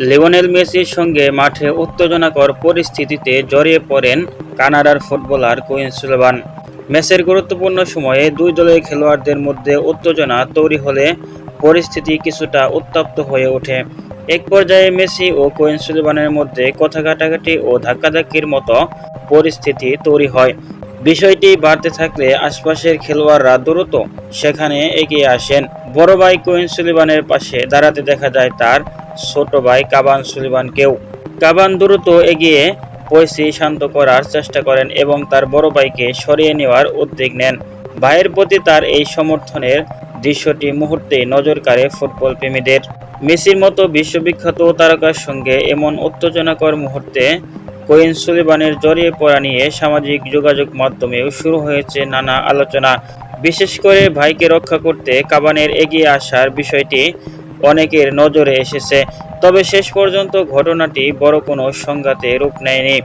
Lionel মেসির সঙ্গে মাঠে উত্তেজনাকর পরিস্থিতিতে জড়িয়ে পড়েন কানাডার ফুটবলার কুইন সুলিভান। ম্যাচের গুরুত্বপূর্ণ সময়ে দুই দলের খেলোয়াড়দের মধ্যে উত্তেজনা তৈরি হলে পরিস্থিতি কিছুটা উত্তপ্ত হয়ে ওঠে। এক পর্যায়ে মেসি ও কুইন সুলিভানের মধ্যে কথা কাটাকাটি ও ধাক্কাধাক্কির মতো পরিস্থিতি তৈরি হয়। বিষয়টি বাড়তে থাকলে আশপাশের খেলোয়াড়রা দ্রুত সেখানে এগিয়ে আসেন। বড় ভাই কুইন সুলিভানের পাশে দাঁড়াতে দেখা যায় তার ছোট ভাই কাভান সুলিভানকেও। কাভান দ্রুত এগিয়ে পরিস্থিতি শান্ত করার চেষ্টা করেন এবং তার বড় ভাইকে সরিয়ে নেওয়ার উদ্যোগ নেন। ভাইয়ের প্রতি তার এই সমর্থনের দৃশ্যটি মুহূর্তেই নজর কাড়ে ফুটবল প্রেমীদের। মেসির মতো বিশ্ববিখ্যাত তারকার সঙ্গে এমন উত্তেজনাকর মুহূর্তে কুইন সুলিভানের জড়িয়ে পড়া নিয়ে সামাজিক যোগাযোগ মাধ্যমেও শুরু হয়েছে নানা আলোচনা। বিশেষ করে ভাইকে রক্ষা করতে কাভানের এগিয়ে আসার বিষয়টি অনেকের নজরে এসেছে। তবে শেষ পর্যন্ত ঘটনাটি বড় কোনো সংঘাতে রূপ নেয়নি।